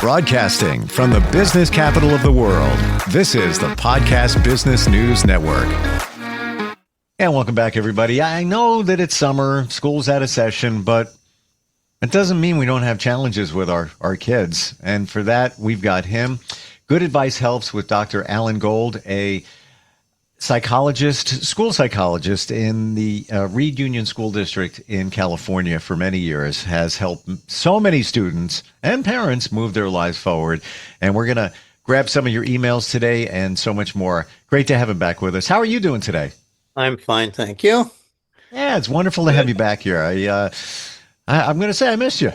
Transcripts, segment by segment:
Broadcasting from the business capital of the world, this is the Podcast Business News Network. And welcome back, everybody. I know that it's summer, school's out of session, but it doesn't mean we don't have challenges with our kids. And for that, we've got him. Good Advice Helps with Dr. Allan Gold, a psychologist, school psychologist in the Reed Union School District in California for many years, has helped so many students and parents move their lives forward. And we're going to grab some of your emails today and so much more. Great to have him back with us. How are you doing today? I'm fine, thank you. Yeah, it's wonderful to have you back here. I'm going to say I missed you.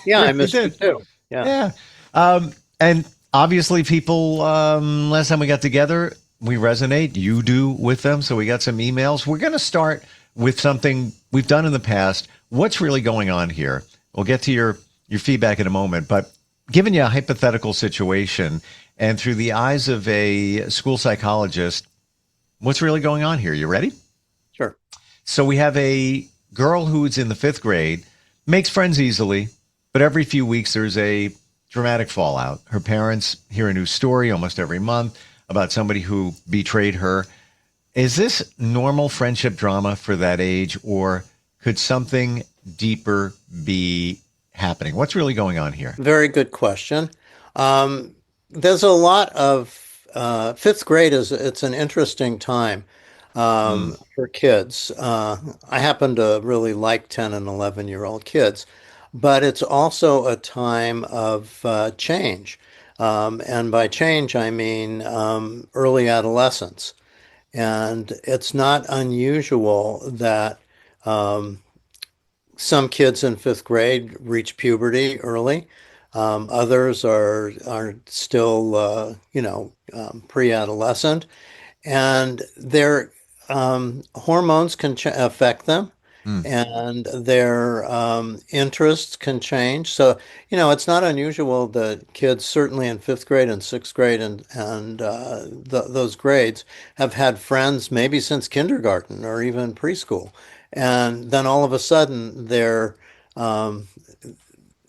Yeah, I missed you too. Yeah. And obviously people, last time we got together, we resonate. You do with them. So we got some emails. We're going to start with something we've done in the past. What's really going on here? We'll get to your feedback in a moment, but given you a hypothetical situation and through the eyes of a school psychologist, what's really going on here? You ready? Sure. So we have a girl who's in the 5th grade, makes friends easily, but every few weeks there's a dramatic fallout. Her parents hear a new story almost every month about somebody who betrayed her. Is this normal friendship drama for that age, or could something deeper be happening? What's really going on here? Very good question. There's a lot of 5th grade it's an interesting time for kids. I happen to really like 10 and 11-year-old kids, but it's also a time of change. And by change, I mean early adolescence. And it's not unusual that some kids in 5th grade reach puberty early. Others are still, pre-adolescent. And their hormones can affect them. And their interests can change. So, it's not unusual that kids, certainly in 5th grade and 6th grade and those grades, have had friends maybe since kindergarten or even preschool. And then all of a sudden, the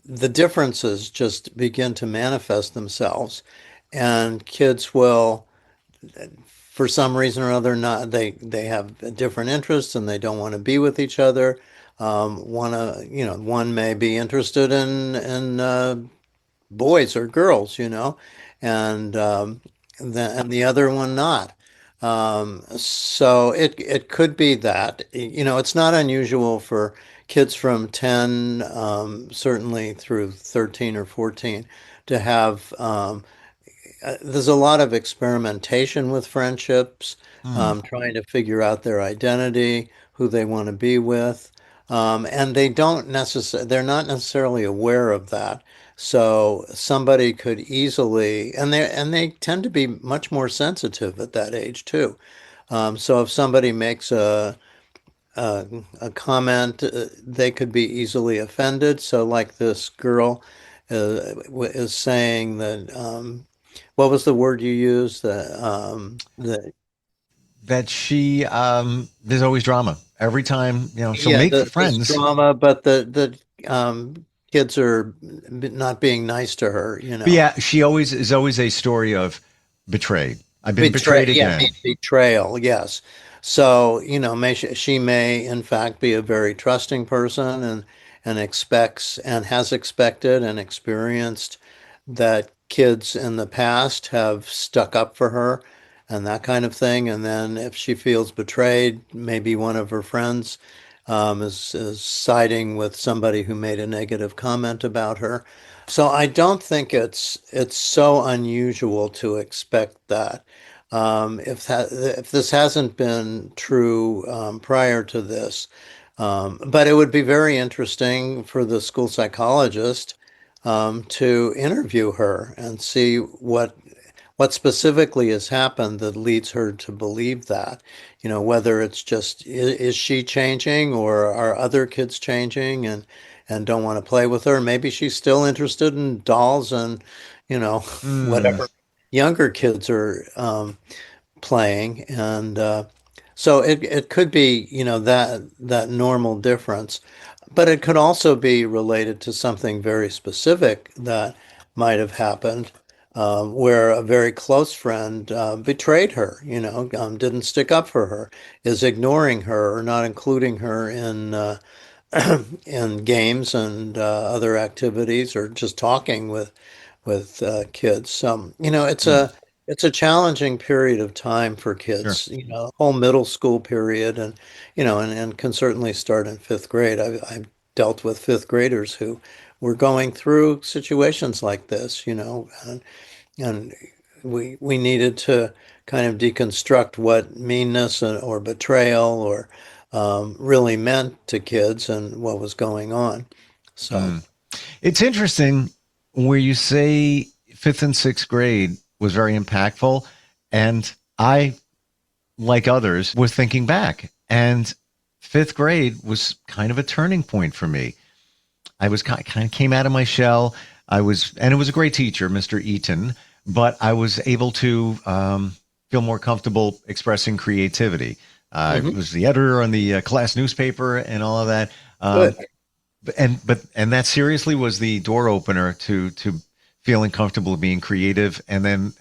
differences just begin to manifest themselves. And kids will, for some reason or other, they have different interests and they don't want to be with each other. One may be interested in boys or girls, and the other one not. So it could be that, it's not unusual for kids from 10, certainly through 13 or 14, to have there's a lot of experimentation with friendships, trying to figure out their identity, who they want to be with, and they're not necessarily aware of that. So somebody could easily, and they tend to be much more sensitive at that age too. So if somebody makes a comment, they could be easily offended. So like this girl is saying that. What was the word you used? That she there's always drama every time. She'll make friends. Drama, but the kids are not being nice to her. But yeah, she is always a story of betrayed. I've been betrayed again. Yeah, betrayal. Yes. So she may in fact be a very trusting person and expects and has expected and experienced that kids in the past have stuck up for her and that kind of thing. And then if she feels betrayed, maybe one of her friends is siding with somebody who made a negative comment about her. So I don't think it's so unusual to expect that. If this hasn't been true prior to this, but it would be very interesting for the school psychologist to interview her and see what specifically has happened that leads her to believe that, whether it's just, is she changing or are other kids changing and don't want to play with her? Maybe she's still interested in dolls and, whatever younger kids are playing. And so it could be, that normal difference. But it could also be related to something very specific that might have happened, where a very close friend betrayed her, didn't stick up for her, is ignoring her or not including her in games and other activities, or just talking with kids. So, Mm, it's a challenging period of time for sure. kids, whole middle school period, and and can certainly start in fifth grade. I've dealt with fifth graders who were going through situations like this, and we needed to kind of deconstruct what meanness or betrayal or really meant to kids and what was going on. So, Mm. It's interesting where you say fifth and sixth grade was very impactful. And I, like others, was thinking back. And fifth grade was kind of a turning point for me. I was kind of came out of my shell. And it was a great teacher, Mr. Eaton, but I was able to feel more comfortable expressing creativity. I mhm, was the editor on the class newspaper and all of that. good. And that seriously was the door opener to feeling comfortable being creative, and then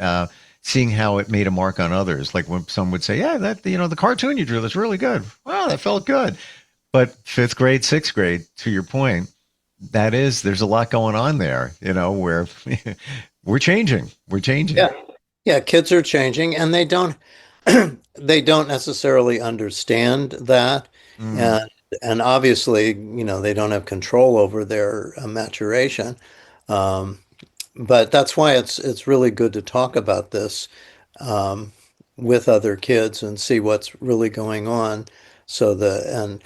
seeing how it made a mark on others. Like when some would say, "Yeah, that the cartoon you drew that's really good." Wow, that felt good. But fifth grade, sixth grade, to your point, there's a lot going on there. Where we're changing. Yeah. Yeah, kids are changing and they don't necessarily understand that. Mm, And obviously, they don't have control over their maturation. Um, but that's why it's really good to talk about this um, with other kids and see what's really going on.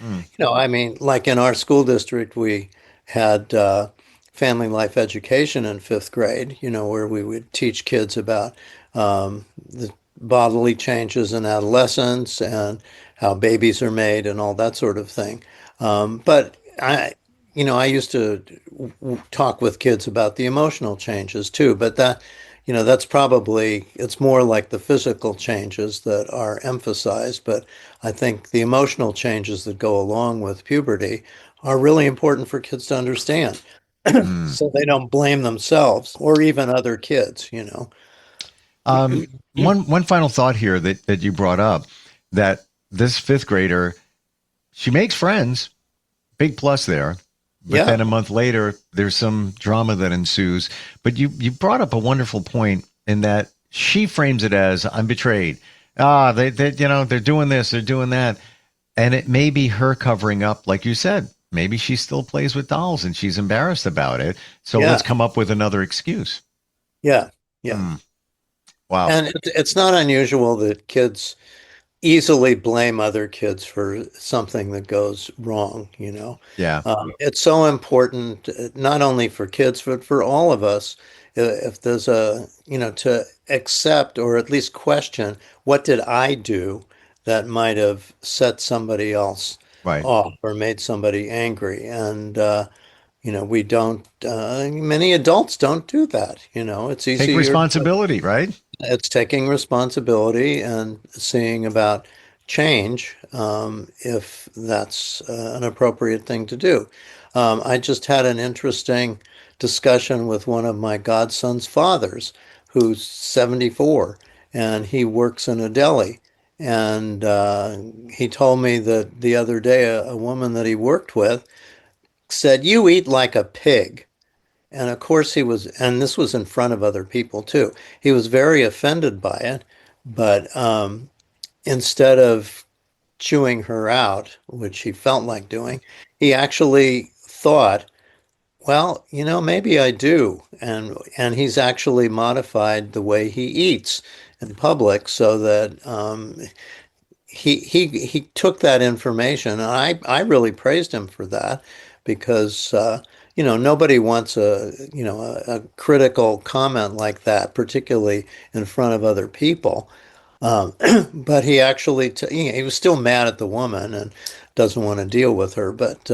mm, I mean, like in our school district, we had family life education in fifth grade, where we would teach kids about the bodily changes in adolescence and how babies are made and all that sort of thing. But I used to talk with kids about the emotional changes too, but that's probably, it's more like the physical changes that are emphasized, but I think the emotional changes that go along with puberty are really important for kids to understand mm. so they don't blame themselves or even other kids. Um, one final thought here that you brought up, that this fifth grader, she makes friends, big plus there. But Yeah, then a month later, there's some drama that ensues. But you brought up a wonderful point in that she frames it as, I'm betrayed. They're doing this, they're doing that. And it may be her covering up, like you said. Maybe she still plays with dolls and she's embarrassed about it. So let's yeah, come up with another excuse. yeah, yeah. Hmm. Wow. And it's not unusual that kids easily blame other kids for something that goes wrong. Yeah. It's so important, not only for kids, but for all of us, if there's to accept or at least question, what did I do that might have set somebody else Right. off or made somebody angry? And, we don't, many adults don't do that. It's Take easier. responsibility, right? It's taking responsibility and seeing about change, if that's an appropriate thing to do. I just had an interesting discussion with one of my godson's fathers, who's 74, and he works in a deli. And he told me that the other day, a woman that he worked with said, "You eat like a pig." And of course and this was in front of other people too. He was very offended by it, but instead of chewing her out, which he felt like doing, he actually thought, well, maybe I do. And he's actually modified the way he eats in public so that he took that information, and I really praised him for that because nobody wants a critical comment like that, particularly in front of other people. Um, but he actually he was still mad at the woman and doesn't want to deal with her, but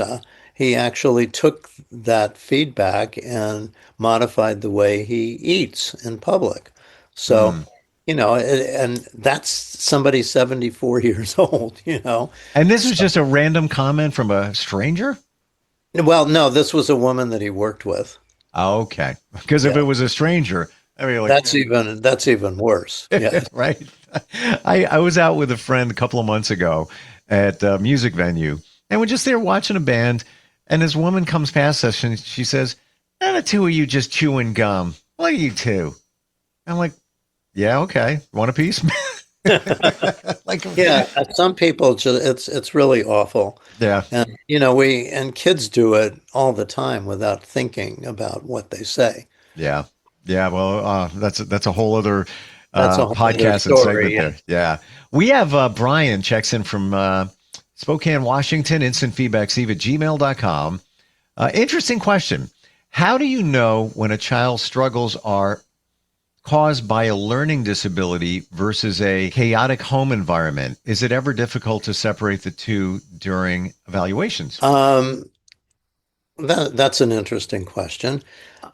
he actually took that feedback and modified the way he eats in public. So, Mm. and that's somebody 74 years old. And this was So, just a random comment from a stranger? well, no, this was a woman that he worked with. Okay. Because if Yeah. it was a stranger, I mean, like, That's even worse. Yes. right? I was out with a friend a couple of months ago at a music venue, and we're just there watching a band, and this woman comes past us, and she says, "And the two of you just chewing gum. Look at you two." I'm like, "Yeah, okay. Want a piece?" Like, Yeah, some people it's really awful. yeah, And we kids do it all the time without thinking about what they say. yeah, yeah. Well, that's a whole other That's a whole other podcast and segment story. there. Yeah, we have Brian checks in from Spokane, Washington. Instant feedback, Steve at gmail.com. Interesting question. How do you know when a child's struggles are caused by a learning disability versus a chaotic home environment? Is it ever difficult to separate the two during evaluations? That's an interesting question.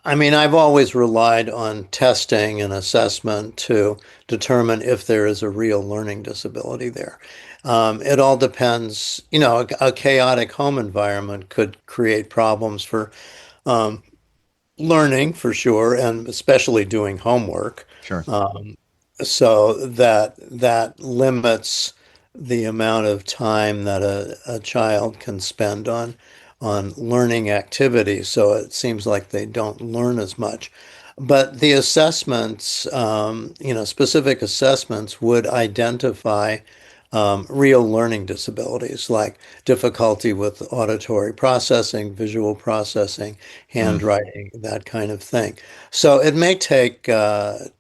I mean, I've always relied on testing and assessment to determine if there is a real learning disability there. It all depends. A chaotic home environment could create problems for um, learning for sure, and especially doing homework. Sure. So that limits the amount of time that a child can spend on learning activities. So it seems like they don't learn as much. But the assessments, specific assessments would identify real learning disabilities like difficulty with auditory processing, visual processing, Mm, handwriting, that kind of thing. So it may take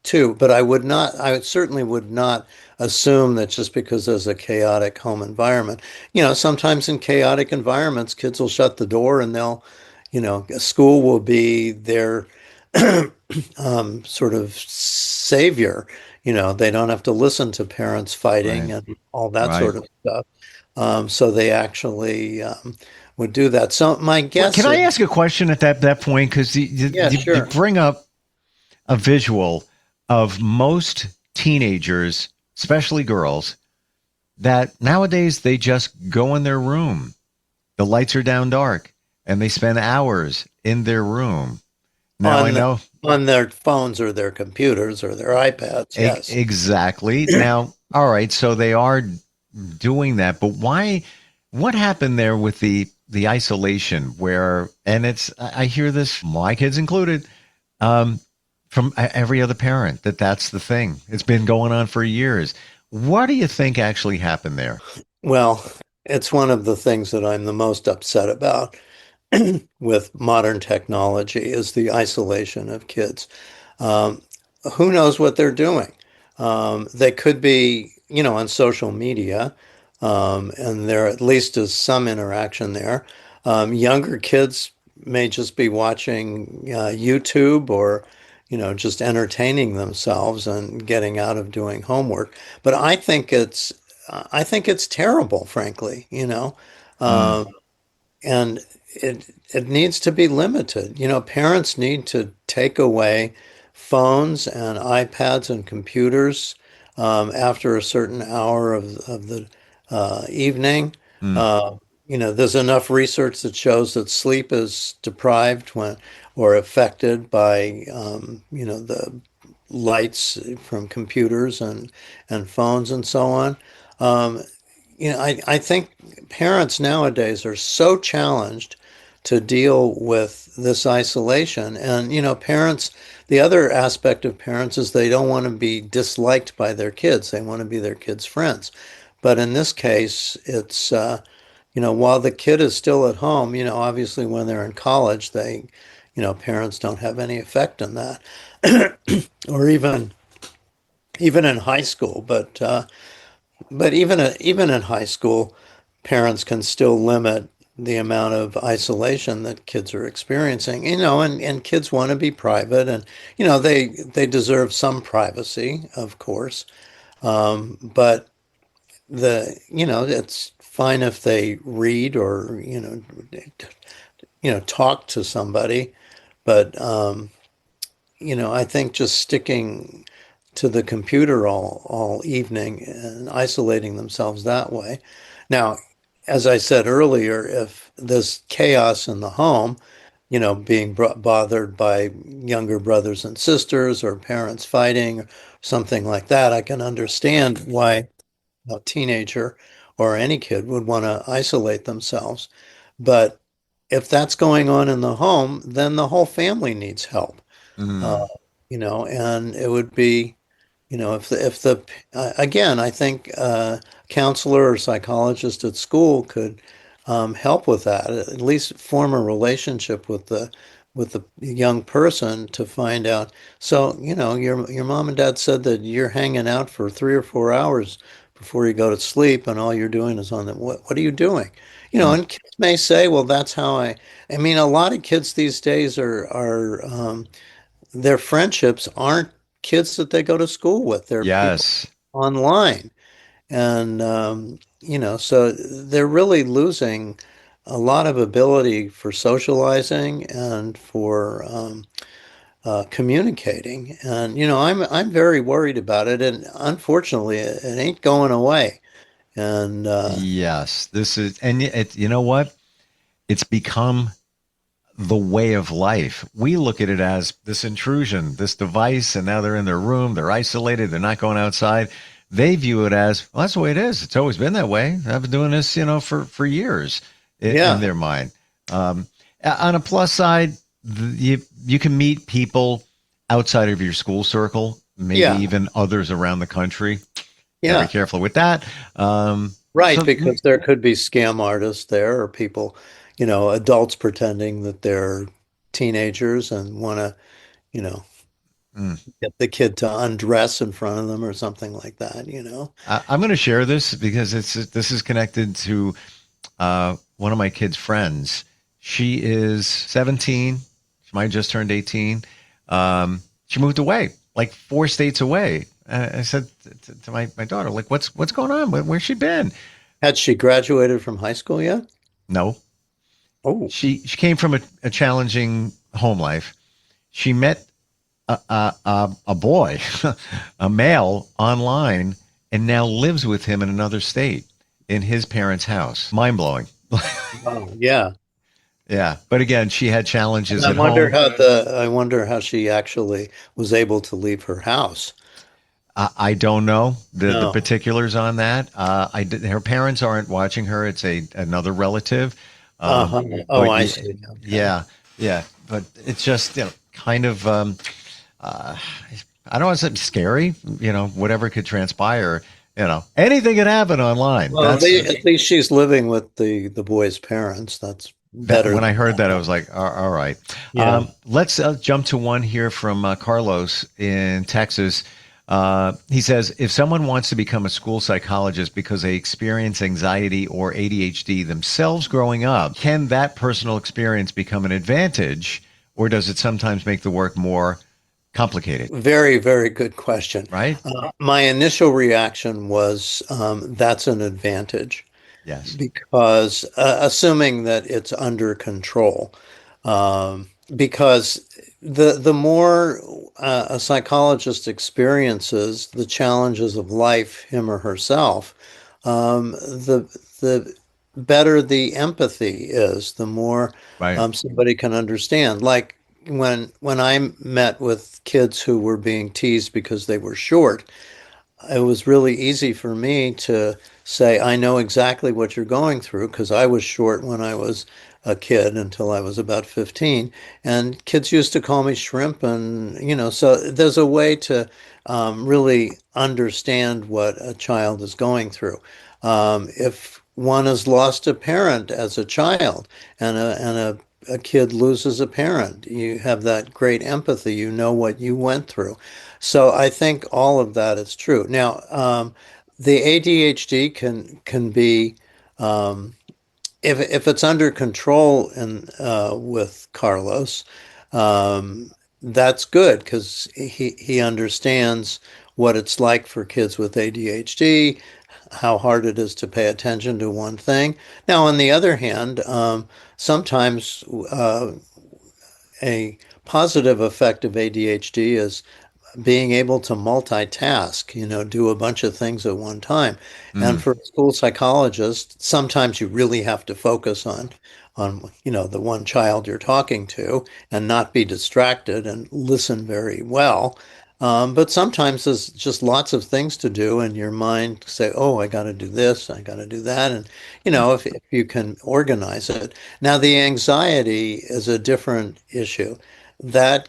two, but I certainly would not assume that just because there's a chaotic home environment. Sometimes in chaotic environments, kids will shut the door and school will be their sort of savior. They don't have to listen to parents fighting right. and all that Right. sort of stuff. So they actually would do that. So my Well, can guess I is, ask a question at that point? Because yeah, you sure. bring up a visual of most teenagers, especially girls, that nowadays they just go in their room. The lights are down dark and they spend hours in their room. Now I On know on their phones or their computers or their iPads, yes. exactly. Now, all right, so they are doing that, but why? What happened there with the isolation where, and it's, I hear this, my kids included, um, from every other parent that that's the thing. It's been going on for years. What do you think actually happened there? Well, it's one of the things that I'm the most upset about with modern technology is the isolation of kids. Um, who knows what they're doing? They could be, on social media, and there at least is some interaction there. Younger kids may just be watching YouTube or, just entertaining themselves and getting out of doing homework. But I think it's terrible, frankly, Mm, Um, and it needs to be limited. Parents need to take away phones and iPads and computers after a certain hour of the evening. mm, Uh, there's enough research that shows that sleep is deprived when or affected by the lights from computers and phones and so on. Um, I think parents nowadays are so challenged to deal with this isolation. And, the other aspect of parents is they don't want to be disliked by their kids. They want to be their kids' friends. But in this case, it's, while the kid is still at home, obviously when they're in college, parents don't have any effect on that. Or even in high school. But even in high school, parents can still limit the amount of isolation that kids are experiencing. And kids want to be private, and they deserve some privacy, of course. But it's fine if they read or talk to somebody. But I think just sticking to the computer all evening and isolating themselves that way. Now, as I said earlier, if there's chaos in the home, being bothered by younger brothers and sisters or parents fighting or something like that. I can understand why a teenager or any kid would want to isolate themselves. But if that's going on in the home, then the whole family needs help. Uh, Mm. and it would be, if the again, I think counselor or psychologist at school could help with that. At least form a relationship with the young person to find out. So, your mom and dad said that you're hanging out for 3 or 4 hours before you go to sleep, and all you're doing is on the what are you doing? Mm. And kids may say, well, that's how I mean, a lot of kids these days are their friendships aren't kids that they go to school with. They're people Yes. online. And, so they're really losing a lot of ability for socializing and for communicating. And, I'm very worried about it. And unfortunately, it ain't going away. And Yes. This is, and you know what? It's become the way of life. We look at it as this intrusion, this device, and now they're in their room, they're isolated, they're not going outside. They view it as, well, that's the way it is. It's always been that way. I've been doing this, for years in yeah, their mind. Um, on a plus side, you can meet people outside of your school circle, maybe yeah, even others around the country. Got to be yeah. careful with that. Right, So because there could be scam artists there or people, adults pretending that they're teenagers and want to, you know, mm, get the kid to undress in front of them or something like that. I'm going to share this because this is connected to one of my kids' friends. She is 17. She might have just turned 18. She moved away, like 4 states away. I said to my daughter, like, what's going on? Where's she been? Had she graduated from high school yet? No, Oh, she came from a challenging home life. She met a boy, a male online, and now lives with him in another state in his parents' house. Mind blowing. wow. Yeah. Yeah, but again, she had And challenges I at wonder home. how I wonder how she actually was able to leave her house. I don't know the No. particulars on that. Her parents aren't watching her. It's another relative. Um, Uh-huh. Oh, but I yeah, see. Okay. yeah, yeah. But it's just kind of uh, I don't want to say scary. Whatever could transpire. Anything could happen online. Well, at least she's living with the boy's parents. That's That better when I than heard that, I nothing. was like, all right. Yeah. Let's jump to one here from Carlos in Texas. He says, if someone wants to become a school psychologist because they experience anxiety or ADHD themselves growing up, can that personal experience become an advantage, or does it sometimes make the work more complicated? Very, very good question. Right? My initial reaction was that's an advantage Yes. because assuming that it's under control, because the more a psychologist experiences the challenges of life, him or herself, the better the empathy is, the more Right. somebody can understand. Like when I met with kids who were being teased because they were short, it was really easy for me to say, I know exactly what you're going through because I was short when I was a kid until I was about 15. And kids used to call me shrimp. And, so there's a way to really understand what a child is going through. If one has lost a parent as a child and a kid loses a parent, you have that great empathy. You know what you went through. So I think all of that is true. Now, the ADHD can be if it's under control and with Carlos, that's good because he understands what it's like for kids with ADHD, how hard it is to pay attention to one thing. Now, on the other hand, sometimes a positive effect of ADHD is being able to multitask, do a bunch of things at one time. And Mm. for a school psychologist, sometimes you really have to focus on the one child you're talking to and not be distracted and listen very well. But sometimes there's just lots of things to do, and your mind say, "Oh, I got to do this, I got to do that," and if you can organize it. Now, the anxiety is a different issue. That,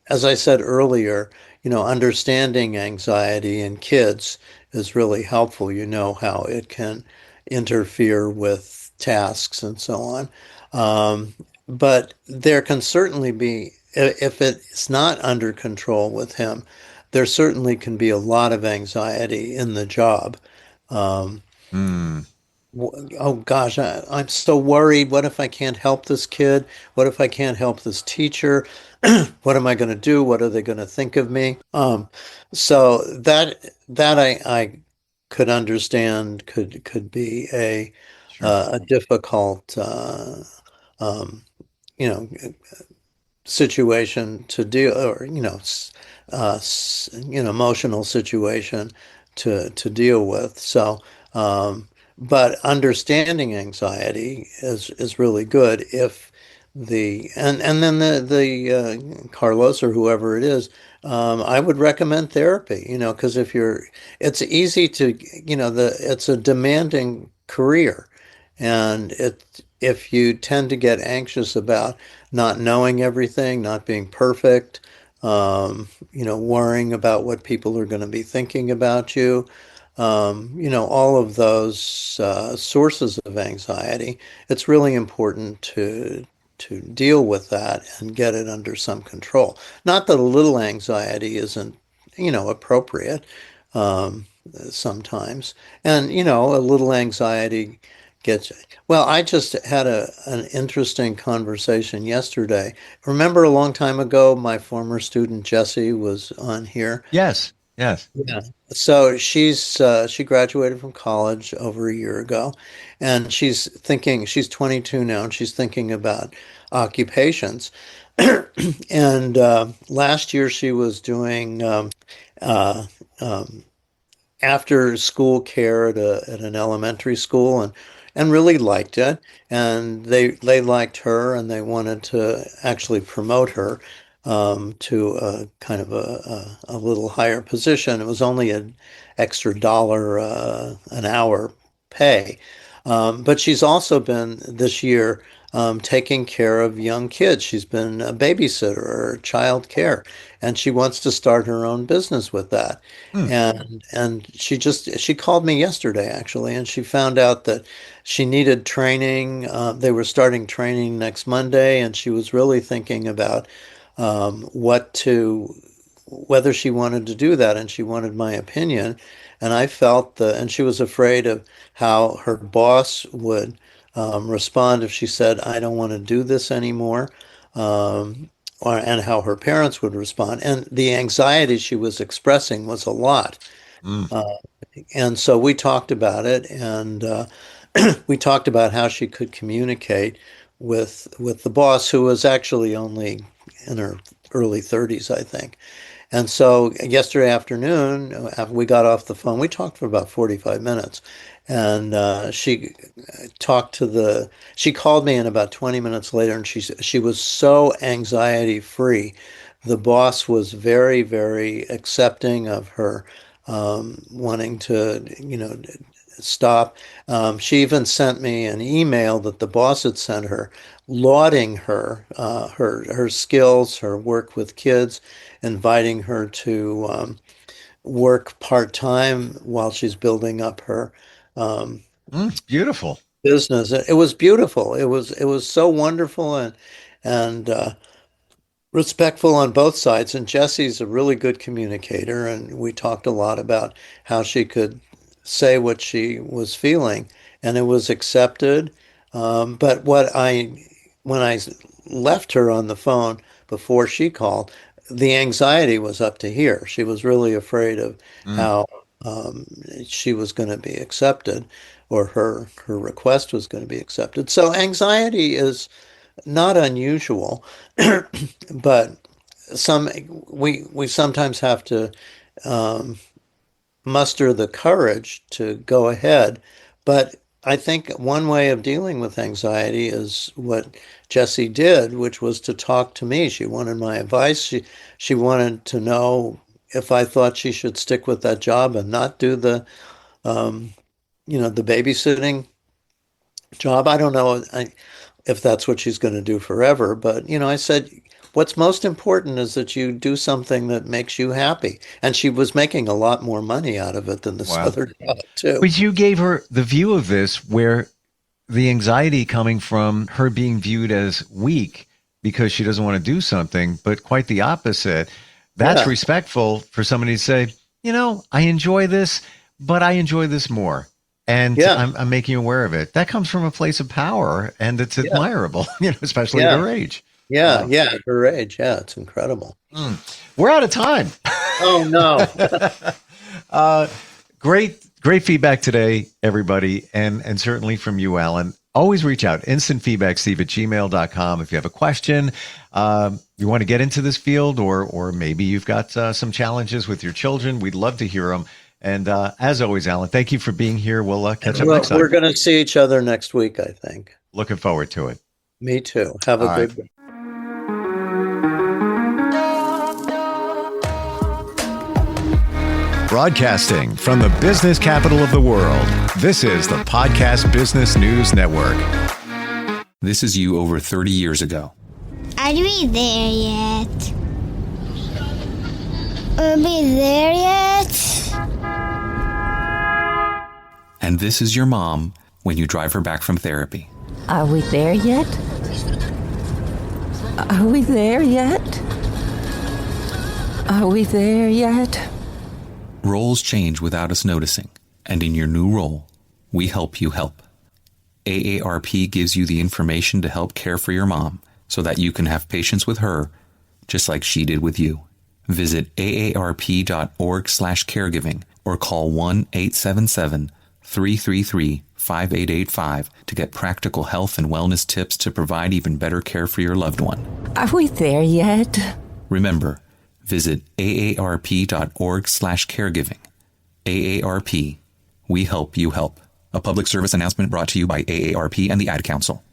as I said earlier, understanding anxiety in kids is really helpful. You know how it can interfere with tasks and so on. But there can certainly be, if it's not under control with him, there certainly can be a lot of anxiety in the job. Um, Mm. oh gosh, I'm so worried. What if I can't help this kid? What if I can't help this teacher? What am I going to do? What are they going to think of me? So that I could understand could be Sure. a difficult um, you know situation to deal, or emotional situation to deal with. So, but understanding anxiety is really good if and then the Carlos or whoever it is. I would recommend therapy, because it's easy to, it's a demanding career, and if you tend to get anxious about not knowing everything, not being perfect, worrying about what people are going to be thinking about you, all of those sources of anxiety. It's really important to deal with that and get it under some control. Not that a little anxiety isn't, appropriate sometimes, and a little anxiety gets. Well, I just had an interesting conversation yesterday. Remember a long time ago, my former student Jessie was on here. Yes. Yes. Yeah. So she graduated from college over a year ago, and she's 22 now, and she's thinking about occupations. And last year she was doing uh, um, after school care at an elementary school, and really liked it, and they liked her, and they wanted to actually promote her to a kind of a little higher position. It was only an extra dollar an hour pay. But she's also been this year taking care of young kids. She's been a babysitter or child care, and she wants to start her own business with that. Mm. And she called me yesterday actually, and she found out that she needed training. They were starting training next Monday, and she was really thinking about whether she wanted to do that, and she wanted my opinion. And I felt and she was afraid of how her boss would respond if she said, "I don't want to do this anymore." And how her parents would respond. And the anxiety she was expressing was a lot. Mm. Uh, and so we talked about it, and we talked about how she could communicate with the boss, who was actually only in her early 30s, I think. And so yesterday afternoon, after we got off the phone, we talked for about 45 minutes. And she called me in about 20 minutes later, and she was so anxiety free. The boss was very, very accepting of her wanting to, stop. She even sent me an email that the boss had sent her, lauding her skills, her work with kids, inviting her to work part-time while she's building up her um, Mm. Beautiful. business. It was beautiful. It was so wonderful, and respectful on both sides. And Jessie's a really good communicator, and we talked a lot about how she could say what she was feeling, and it was accepted. But when I left her on the phone before she called, the anxiety was up to here. She was really afraid of Mm. how um, she was going to be accepted, or her request was going to be accepted. So anxiety is not unusual, but some we sometimes have to muster the courage to go ahead. But I think one way of dealing with anxiety is what Jessie did, which was to talk to me. She wanted my advice. She wanted to know if I thought she should stick with that job and not do the the babysitting job. I don't know if that's what she's going to do forever, but I said, what's most important is that you do something that makes you happy. And she was making a lot more money out of it than this other job too. But you gave her the view of this where the anxiety coming from her being viewed as weak because she doesn't want to do something, but quite the opposite. That's respectful for somebody to say, I enjoy this, but I enjoy this more. And I'm making you aware of it. That comes from a place of power, and it's admirable, especially at her age. Yeah, at her age. Yeah, it's incredible. We're out of time. Oh, no. Great feedback today, everybody, and certainly from you, Allan. Always reach out, instantfeedbacksteve@gmail.com. If you have a question, you want to get into this field, or maybe you've got some challenges with your children, we'd love to hear them. And as always, Allan, thank you for being here. We'll catch up next time. We're going to see each other next week, I think. Looking forward to it. Me too. Have a good one. Broadcasting from the business capital of the world, this is the Podcast Business News Network. This is you over 30 years ago. Are we there yet? Are we there yet? And this is your mom when you drive her back from therapy. Are we there yet? Are we there yet? Are we there yet? Roles change without us noticing, and in your new role, we help you help. AARP gives you the information to help care for your mom so that you can have patience with her, just like she did with you. Visit aarp.org/caregiving or call 1-877-333-5885 to get practical health and wellness tips to provide even better care for your loved one. Are we there yet? Remember, visit aarp.org/caregiving. AARP, we help you help. A public service announcement brought to you by AARP and the Ad Council.